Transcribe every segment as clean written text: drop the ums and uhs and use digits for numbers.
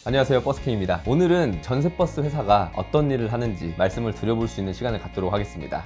안녕하세요, 버스킹입니다. 오늘은 전세버스 회사가 어떤 일을 하는지 말씀을 드려볼 수 있는 시간을 갖도록 하겠습니다.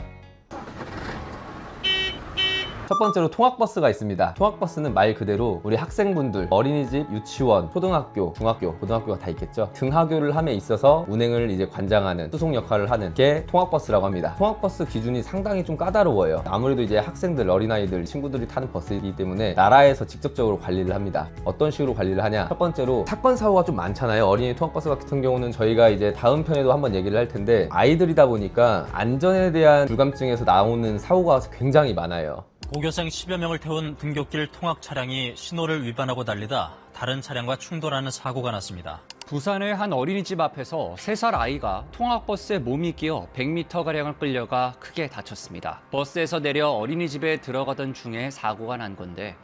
첫 번째로 통학버스가 있습니다. 통학버스는 말 그대로 우리 학생분들, 어린이집, 유치원, 초등학교, 중학교, 고등학교가 다 있겠죠. 등하교를 함에 있어서 운행을 이제 관장하는 수송 역할을 하는 게 통학버스라고 합니다. 통학버스 기준이 상당히 좀 까다로워요. 아무래도 이제 학생들, 어린아이들, 친구들이 타는 버스이기 때문에 나라에서 직접적으로 관리를 합니다. 어떤 식으로 관리를 하냐? 첫 번째로 사건 사고가 좀 많잖아요. 어린이 통학버스 같은 경우는 저희가 이제 다음 편에도 한번 얘기를 할 텐데, 아이들이다 보니까 안전에 대한 불감증에서 나오는 사고가 굉장히 많아요. 고교생 10여 명을 태운 등굣길 통학 차량이 신호를 위반하고 달리다 다른 차량과 충돌하는 사고가 났습니다. 부산의 한 어린이집 앞에서 3살 아이가 통학버스에 몸이 끼어 100m가량을 끌려가 크게 다쳤습니다. 버스에서 내려 어린이집에 들어가던 중에 사고가 난 건데,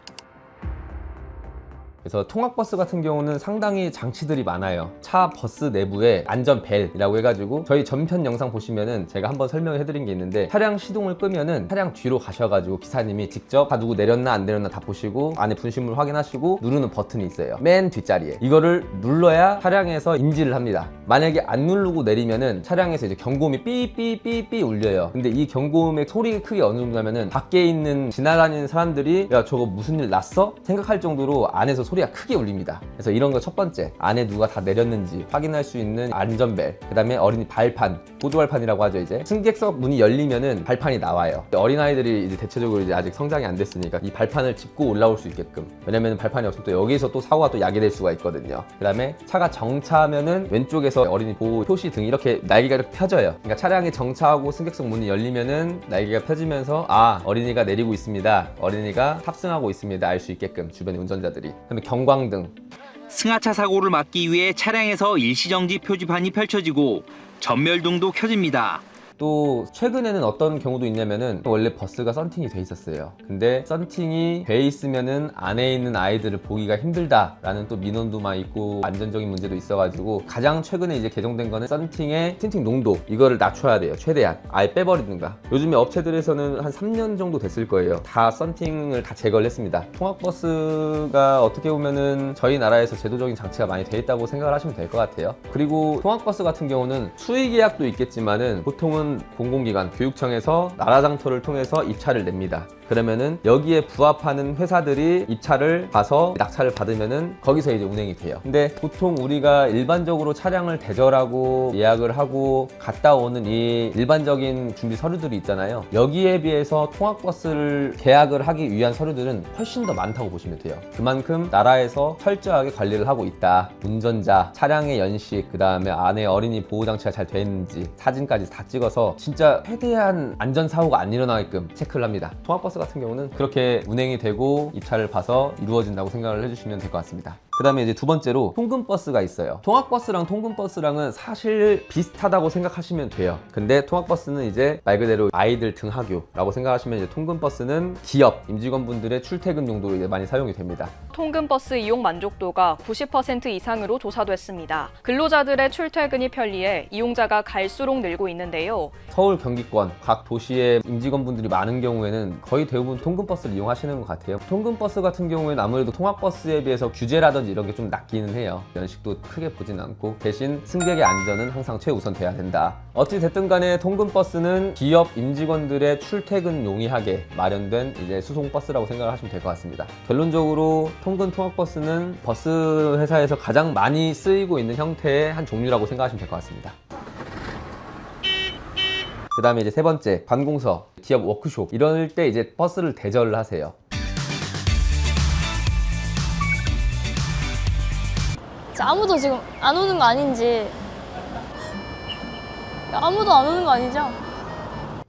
그래서 통학버스 같은 경우는 상당히 장치들이 많아요. 차 버스 내부에 안전벨이라고 해가지고 저희 전편 영상 보시면은 제가 한번 설명을 해드린 게 있는데, 차량 시동을 끄면은 차량 뒤로 가셔가지고 기사님이 직접 다 누구 내렸나 안 내렸나 다 보시고 안에 분실물 확인하시고 누르는 버튼이 있어요. 맨 뒷자리에 이거를 눌러야 차량에서 인지를 합니다. 만약에 안 누르고 내리면은 차량에서 이제 경고음이 삐삐삐삐 울려요. 근데 이 경고음의 소리 크기 어느 정도냐면은 밖에 있는 지나다니는 사람들이 야 저거 무슨 일 났어? 생각할 정도로 안에서 소리가 크게 울립니다. 그래서 이런 거 첫 번째, 안에 누가 다 내렸는지 확인할 수 있는 안전벨, 그 다음에 어린이 발판, 보조발판이라고 하죠. 이제 승객석 문이 열리면은 발판이 나와요. 어린아이들이 이제 대체적으로 이제 아직 성장이 안 됐으니까 이 발판을 짚고 올라올 수 있게끔, 왜냐면 발판이 없으면 또 여기서 또 사고가 또 야기될 수가 있거든요. 그 다음에 차가 정차하면은 왼쪽에서 어린이 보호 표시 등 이렇게 날개가 이렇게 펴져요. 그러니까 차량이 정차하고 승객석 문이 열리면은 날개가 펴지면서 아, 어린이가 내리고 있습니다, 어린이가 탑승하고 있습니다 알 수 있게끔 주변의 운전자들이. 그다음에 경광등, 승하차 사고를 막기 위해 차량에서 일시정지 표지판이 펼쳐지고 전멸등도 켜집니다. 또 최근에는 어떤 경우도 있냐면은 원래 버스가 썬팅이 돼 있었어요. 근데 썬팅이 돼 있으면은 안에 있는 아이들을 보기가 힘들다라는 또 민원도 많이 있고 안전적인 문제도 있어가지고 가장 최근에 이제 개정된 거는 썬팅의 틴팅 농도 이거를 낮춰야 돼요. 최대한 아예 빼버리든가. 요즘에 업체들에서는 한 3년 정도 됐을 거예요. 다 썬팅을 다 제거를 했습니다. 통학버스가 어떻게 보면은 저희 나라에서 제도적인 장치가 많이 돼 있다고 생각을 하시면 될 것 같아요. 그리고 통학버스 같은 경우는 수의 계약도 있겠지만은 보통은 공공기관, 교육청에서 나라장터를 통해서 입찰을 냅니다. 그러면은 여기에 부합하는 회사들이 입찰을 봐서 낙찰을 받으면은 거기서 이제 운행이 돼요. 근데 보통 우리가 일반적으로 차량을 대절하고 예약을 하고 갔다 오는 이 일반적인 준비 서류들이 있잖아요. 여기에 비해서 통학버스를 계약을 하기 위한 서류들은 훨씬 더 많다고 보시면 돼요. 그만큼 나라에서 철저하게 관리를 하고 있다. 운전자, 차량의 연식, 그 다음에 안에 어린이 보호장치가 잘 돼 있는지 사진까지 다 찍어서 진짜 최대한 안전사고가 안 일어나게끔 체크를 합니다. 통학버스 같은 경우는 그렇게 운행이 되고 입찰을 봐서 이루어진다고 생각을 해주시면 될 것 같습니다. 그 다음에 이제 두 번째로 통근버스가 있어요. 통학버스랑 통근버스랑은 사실 비슷하다고 생각하시면 돼요. 근데 통학버스는 이제 말 그대로 아이들 등하교라고 생각하시면, 이제 통근버스는 기업 임직원분들의 출퇴근 용도로 이제 많이 사용이 됩니다. 통근버스 이용 만족도가 90% 이상으로 조사됐습니다. 근로자들의 출퇴근이 편리해 이용자가 갈수록 늘고 있는데요. 서울, 경기권 각 도시의 임직원분들이 많은 경우에는 거의 대부분 통근버스를 이용하시는 것 같아요. 통근버스 같은 경우에는 아무래도 통학버스에 비해서 규제라든지 이런 게 좀 낮기는 해요. 연식도 크게 보진 않고, 대신 승객의 안전은 항상 최우선 돼야 된다. 어찌 됐든 간에 통근버스는 기업 임직원들의 출퇴근 용이하게 마련된 이제 수송버스라고 생각을 하시면 될 것 같습니다. 결론적으로 통근 통학버스는 버스 회사에서 가장 많이 쓰이고 있는 형태의 한 종류라고 생각하시면 될 것 같습니다. 그 다음에 이제 세 번째, 관공서, 기업 워크숍 이럴 때 이제 버스를 대절을 하세요. 아무도 지금 안 오는 거 아닌지. 아무도 안 오는 거 아니죠?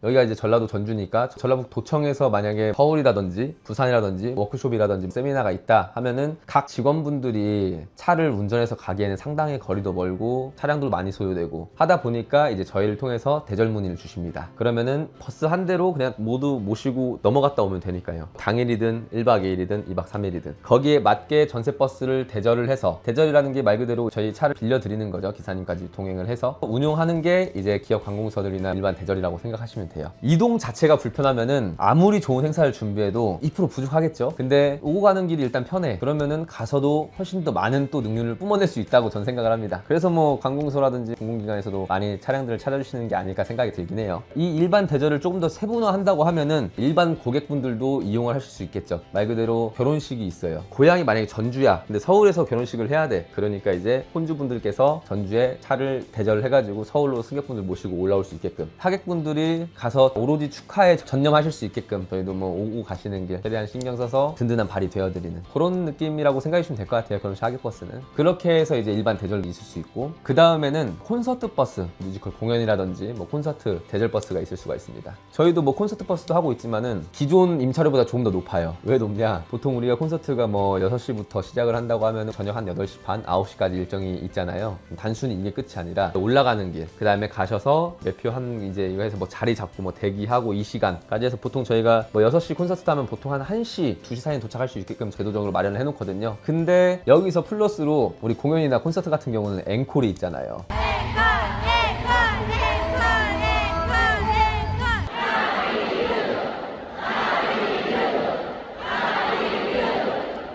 여기가 이제 전라도 전주니까 전라북 도청에서 만약에 서울이라든지 부산이라든지 워크숍이라든지 세미나가 있다 하면은 각 직원분들이 차를 운전해서 가기에는 상당히 거리도 멀고 차량도 많이 소요되고 하다 보니까 이제 저희를 통해서 대절 문의를 주십니다. 그러면은 버스 한 대로 그냥 모두 모시고 넘어갔다 오면 되니까요. 당일이든 1박 2일이든 2박 3일이든 거기에 맞게 전세버스를 대절을 해서, 대절이라는 게 말 그대로 저희 차를 빌려드리는 거죠. 기사님까지 동행을 해서 운용하는 게 이제 기업 관공서들이나 일반 대절이라고 생각하시면 돼요. 같아요. 이동 자체가 불편하면은 아무리 좋은 행사를 준비해도 2% 부족하겠죠. 근데 오고 가는 길이 일단 편해. 그러면은 가서도 훨씬 더 많은 또 능률을 뿜어낼 수 있다고 저는 생각을 합니다. 그래서 뭐 관공서라든지 공공기관에서도 많이 차량들을 찾아주시는 게 아닐까 생각이 들긴 해요. 이 일반 대절을 조금 더 세분화한다고 하면은 일반 고객분들도 이용을 하실 수 있겠죠. 말 그대로 결혼식이 있어요. 고향이 만약에 전주야. 근데 서울에서 결혼식을 해야 돼. 그러니까 이제 혼주분들께서 전주에 차를 대절을 해가지고 서울로 승객분들 모시고 올라올 수 있게끔, 하객분들이 가서 오로지 축하에 전념하실 수 있게끔 저희도 뭐 오고 가시는 길 최대한 신경 써서 든든한 발이 되어드리는 그런 느낌이라고 생각해 주시면 될 것 같아요. 결혼식 하객버스는 그렇게 해서 이제 일반 대절도 있을 수 있고, 그 다음에는 콘서트 버스, 뮤지컬 공연이라든지 뭐 콘서트 대절 버스가 있을 수가 있습니다. 저희도 뭐 콘서트 버스도 하고 있지만은 기존 임차료보다 조금 더 높아요. 왜 높냐? 보통 우리가 콘서트가 뭐 6시부터 시작을 한다고 하면 저녁 한 8시 반, 9시까지 일정이 있잖아요. 단순히 이게 끝이 아니라 올라가는 길, 그 다음에 가셔서 매표 한 이제 이거 해서 뭐 자리 잡고 뭐 대기하고 이 시간까지 해서 보통 저희가 뭐 6시 콘서트 하면 보통 한 1시, 2시 사이에 도착할 수 있게끔 제도적으로 마련을 해놓거든요. 근데 여기서 플러스로 우리 공연이나 콘서트 같은 경우는 앵콜이 있잖아요.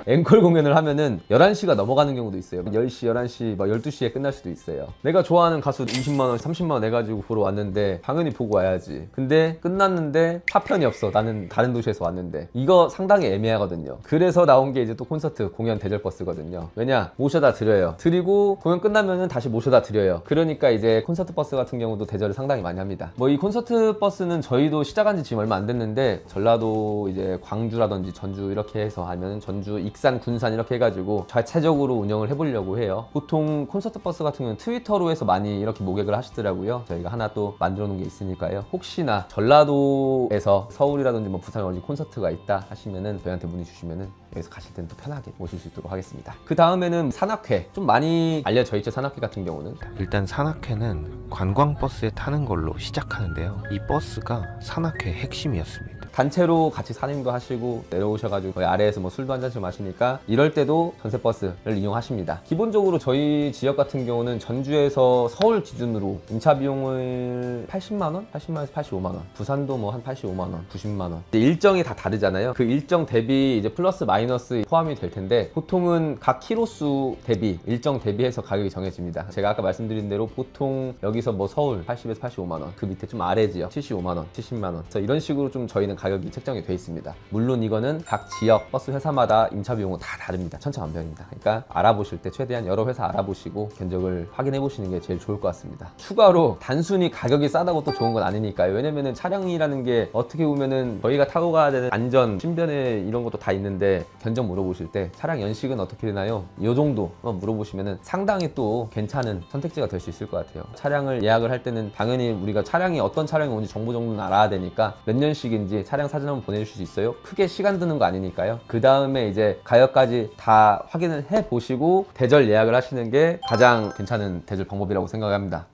앵콜 공연을 하면은 11시가 넘어가는 경우도 있어요. 10시, 11시, 막 12시에 끝날 수도 있어요. 내가 좋아하는 가수 20만원, 30만원 내가지고 보러 왔는데 당연히 보고 와야지. 근데 끝났는데 파편이 없어. 나는 다른 도시에서 왔는데. 이거 상당히 애매하거든요. 그래서 나온 게 이제 또 콘서트 공연 대절 버스거든요. 왜냐? 모셔다 드려요. 드리고 공연 끝나면은 다시 모셔다 드려요. 그러니까 이제 콘서트 버스 같은 경우도 대절을 상당히 많이 합니다. 뭐 이 콘서트 버스는 저희도 시작한 지 지금 얼마 안 됐는데 전라도 이제 광주라든지 전주 이렇게 해서 하면 전주 익산, 군산 이렇게 해가지고 자체적으로 운영을 해보려고 해요. 보통 콘서트 버스 같은 경우는 트위터로 해서 많이 이렇게 모객을 하시더라고요. 저희가 하나 또 만들어 놓은 게 있으니까요. 혹시나 전라도에서 서울이라든지 뭐 부산에 어디 콘서트가 있다 하시면은 저희한테 문의 주시면은 여기서 가실 때는 또 편하게 모실 수 있도록 하겠습니다. 그 다음에는 산악회, 좀 많이 알려져 있죠. 산악회 같은 경우는 일단 산악회는 관광버스에 타는 걸로 시작하는데요. 이 버스가 산악회의 핵심이었습니다. 단체로 같이 산행도 하시고 내려오셔가지고 거기 아래에서 뭐 술도 한 잔씩 마시니까 이럴 때도 전세버스를 이용하십니다. 기본적으로 저희 지역 같은 경우는 전주에서 서울 기준으로 임차 비용을 80만원? 80만원에서 85만원. 부산도 뭐 한 85만원, 90만원. 일정이 다 다르잖아요. 그 일정 대비 이제 플러스 마이너스 포함이 될 텐데 보통은 각 키로수 대비 일정 대비해서 가격이 정해집니다. 제가 아까 말씀드린 대로 보통 여기서 뭐 서울 80에서 85만원, 그 밑에 좀 아래 지역 75만원, 70만원. 그래서 이런 식으로 좀 저희는 가격이 책정이 되어 있습니다. 물론 이거는 각 지역 버스 회사마다 임차 비용은 다 다릅니다. 천차만별입니다. 그러니까 알아보실 때 최대한 여러 회사 알아보시고 견적을 확인해 보시는 게 제일 좋을 것 같습니다. 추가로 단순히 가격이 싸다고 또 좋은 건 아니니까요. 왜냐면은 차량이라는 게 어떻게 보면은 저희가 타고 가야 되는 안전, 신변에 이런 것도 다 있는데 견적 물어보실 때 차량 연식은 어떻게 되나요? 이 정도 물어보시면은 상당히 또 괜찮은 선택지가 될 수 있을 것 같아요. 차량을 예약을 할 때는 당연히 우리가 차량이 어떤 차량이 온지 정보 정도는 알아야 되니까 몇 년식인지 차량 사진 한번 보내주실 수 있어요? 크게 시간 드는 거 아니니까요. 그 다음에 이제 가격까지 다 확인을 해 보시고 대절 예약을 하시는 게 가장 괜찮은 대절 방법이라고 생각합니다.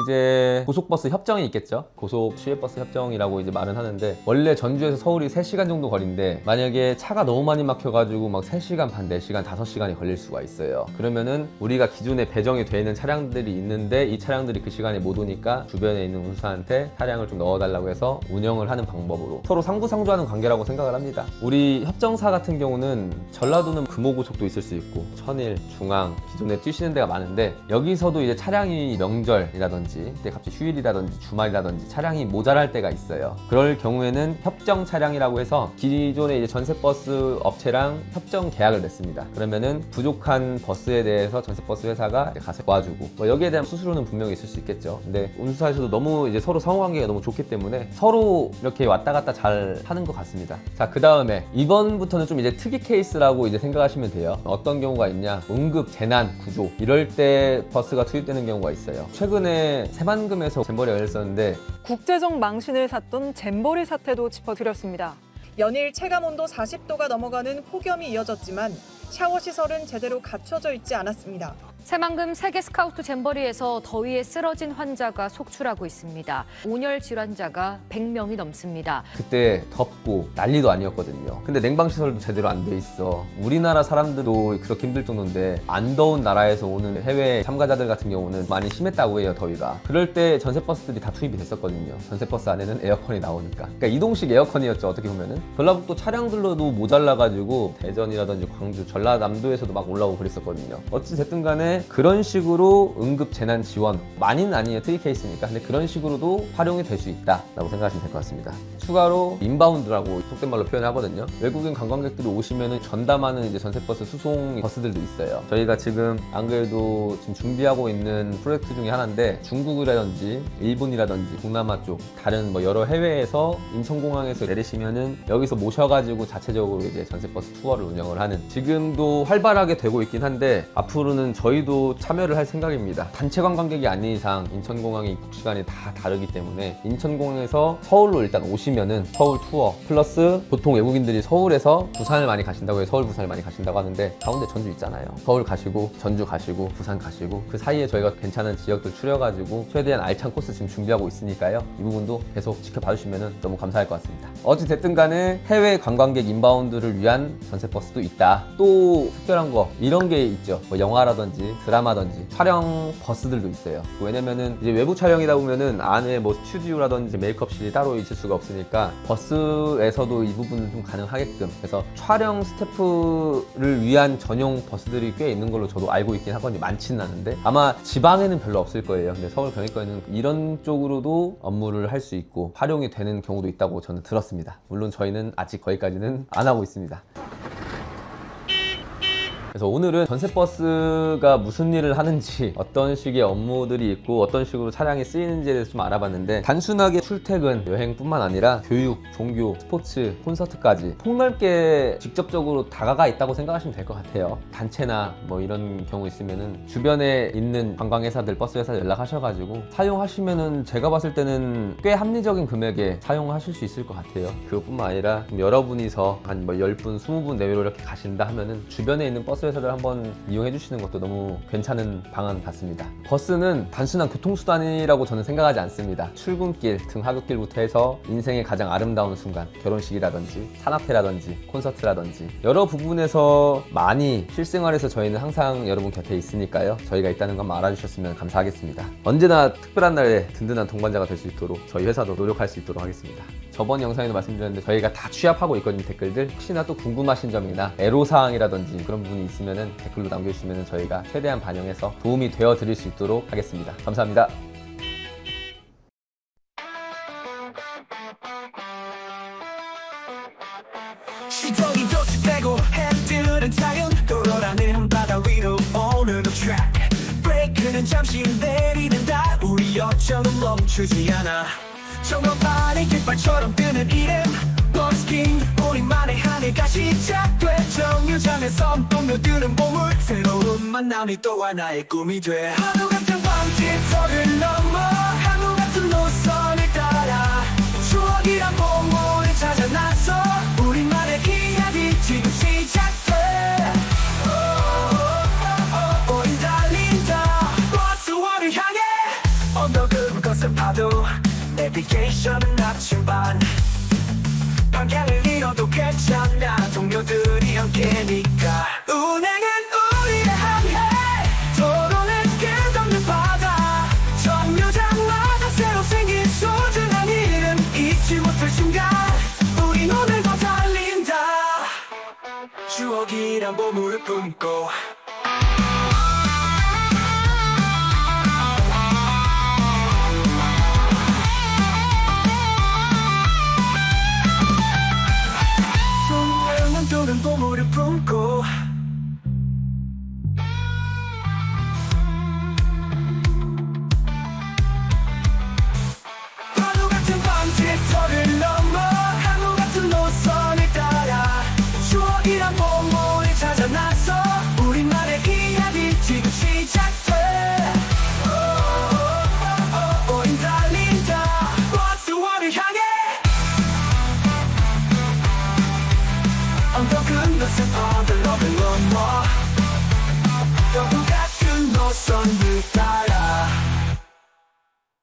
이제 고속버스 협정이 있겠죠. 고속 시외버스 협정이라고 이제 말은 하는데 원래 전주에서 서울이 3시간 정도 거리인데 만약에 차가 너무 많이 막혀가지고 막 3시간 반, 4시간, 5시간이 걸릴 수가 있어요. 그러면은 우리가 기존에 배정이 되어 있는 차량들이 있는데 이 차량들이 그 시간에 못 오니까 주변에 있는 운수한테 차량을 좀 넣어달라고 해서 운영을 하는 방법으로 서로 상부상조하는 관계라고 생각을 합니다. 우리 협정사 같은 경우는 전라도는 금호고속도 있을 수 있고 천일, 중앙 기존에 뛰시는 데가 많은데 여기서도 이제 차량이 명절이라든지 근데 갑자기 휴일이라든지 주말이라든지 차량이 모자랄 때가 있어요. 그럴 경우에는 협정 차량이라고 해서 기존의 이제 전세버스 업체랑 협정 계약을 맺습니다. 그러면은 부족한 버스에 대해서 전세버스 회사가 가서 도와주고 뭐 여기에 대한 수수료는 분명히 있을 수 있겠죠. 근데 운수사에서도 너무 이제 서로 상호관계가 너무 좋기 때문에 서로 이렇게 왔다 갔다 잘 하는 것 같습니다. 자, 그 다음에 이번부터는 좀 이제 특이 케이스라고 이제 생각하시면 돼요. 어떤 경우가 있냐? 응급 재난 구조 이럴 때 버스가 투입되는 경우가 있어요. 최근에 새만금에서 잼버리가 열렸었는데 국제적 망신을 샀던 잼버리 사태도 짚어드렸습니다. 연일 체감온도 40도가 넘어가는 폭염이 이어졌지만 샤워 시설은 제대로 갖춰져 있지 않았습니다. 새만금 세계 스카우트 잼버리에서 더위에 쓰러진 환자가 속출하고 있습니다. 온열 질환자가 100명이 넘습니다. 그때 덥고 난리도 아니었거든요. 근데 냉방시설도 제대로 안 돼 있어. 우리나라 사람들도 그렇게 힘들 정도인데 안 더운 나라에서 오는 해외 참가자들 같은 경우는 많이 심했다고 해요, 더위가. 그럴 때 전세버스들이 다 투입이 됐었거든요. 전세버스 안에는 에어컨이 나오니까. 그러니까 이동식 에어컨이었죠, 어떻게 보면은. 전라북도 차량들로도 모자라가지고 대전이라든지 광주, 전라남도에서도 막 올라오고 그랬었거든요. 어찌됐든 간에 그런 식으로 응급 재난 지원, 많이는 아니에요, 특이 케이스니까. 근데 그런 식으로도 활용이 될 수 있다라고 생각하시면 될 것 같습니다. 추가로 인바운드라고 속된 말로 표현하거든요. 외국인 관광객들이 오시면은 전담하는 이제 전세버스 수송 버스들도 있어요. 저희가 지금 안 그래도 지금 준비하고 있는 프로젝트 중에 하나인데, 중국이라든지 일본이라든지 동남아 쪽 다른 뭐 여러 해외에서 인천공항에서 내리시면은 여기서 모셔가지고 자체적으로 이제 전세버스 투어를 운영을 하는, 지금도 활발하게 되고 있긴 한데 앞으로는 저희도 참여를 할 생각입니다. 단체 관광객이 아닌 이상 인천공항의 입국 시간이 다 다르기 때문에 인천공항에서 서울로 일단 오시면은 서울 투어 플러스, 보통 외국인들이 서울에서 부산을 많이 가신다고 해요. 서울 부산을 많이 가신다고 하는데 가운데 전주 있잖아요. 서울 가시고 전주 가시고 부산 가시고 그 사이에 저희가 괜찮은 지역들 추려가지고 최대한 알찬 코스 지금 준비하고 있으니까요. 이 부분도 계속 지켜봐 주시면 너무 감사할 것 같습니다. 어찌됐든 간에 해외 관광객 인바운드를 위한 전세버스도 있다. 또 특별한 거 이런 게 있죠. 뭐 영화라든지 드라마든지 촬영 버스들도 있어요. 왜냐면은 이제 외부 촬영이다 보면은 안에 뭐 스튜디오라든지 메이크업실이 따로 있을 수가 없으니까 버스에서도 이 부분은 좀 가능하게끔, 그래서 촬영 스태프를 위한 전용 버스들이 꽤 있는 걸로 저도 알고 있긴 하거든요. 많지는 않은데 아마 지방에는 별로 없을 거예요. 근데 서울 경기권에는 이런 쪽으로도 업무를 할 수 있고 활용이 되는 경우도 있다고 저는 들었습니다. 물론 저희는 아직 거기까지는 안 하고 있습니다. 그래서 오늘은 전세버스가 무슨 일을 하는지, 어떤 식의 업무들이 있고 어떤 식으로 차량이 쓰이는지에 대해서 좀 알아봤는데, 단순하게 출퇴근, 여행뿐만 아니라 교육, 종교, 스포츠, 콘서트까지 폭넓게 직접적으로 다가가 있다고 생각하시면 될 것 같아요. 단체나 뭐 이런 경우 있으면은 주변에 있는 관광회사들, 버스회사 연락하셔가지고 사용하시면은 제가 봤을 때는 꽤 합리적인 금액에 사용하실 수 있을 것 같아요. 그것뿐만 아니라 여러분이서 한 뭐 10분, 20분 내외로 이렇게 가신다 하면은 주변에 있는 버스 회사들 한번 이용해 주시는 것도 너무 괜찮은 방안 같습니다. 버스는 단순한 교통수단이라고 저는 생각하지 않습니다. 출근길, 등하굣길부터 해서 인생의 가장 아름다운 순간, 결혼식이라든지 산악회라든지 콘서트라든지 여러 부분에서 많이 실생활에서 저희는 항상 여러분 곁에 있으니까요. 저희가 있다는 것만 알아주셨으면 감사하겠습니다. 언제나 특별한 날에 든든한 동반자가 될 수 있도록 저희 회사도 노력할 수 있도록 하겠습니다. 저번 영상에도 말씀드렸는데 저희가 다 취합하고 있거든요. 댓글들 혹시나 또 궁금하신 점이나 애로사항이라든지 그런 부분이 있으면 댓글로 남겨주시면 저희가 최대한 반영해서 도움이 되어 드릴 수 있도록 하겠습니다. 감사합니다. 시동이 도축되고 핸들은 타연 돌아가는 바다 위로 오는 트랙, 브레이크는 잠시 내리는다. 우리 여정은 멈추지 않아. 정원판의 깃발처럼 뜨는 이름 버스킹, 우리만의 한 해가 시작돼. 정류장에서 뽐며드는 보물, 새로운 만남이 또 하나의 꿈이 돼. 하루 같은 광지터를 넘어 하루 같은 노선을 따라 추억이란 보물을 찾아 나서 우리만의 이야기 지금 시작돼. 우린 달린다 버스원을 향해. 언덕을 거센 파도, 내비게이션은 나침반, 방향을 잃어도 괜찮아. 동료들이 함께니까. 운행은 우리의 항해, 도로는 끝없는 바다. 정류장마다 새로 생긴 소중한 이름, 잊지 못할 순간 우린 오늘도 달린다. 추억이란 보물을 품고. 소중한 보물을 품고. 파도 같은 광지터를 넘어 하루 같은 노선을 따라 추억이란 보물을 찾아 나서 선물 달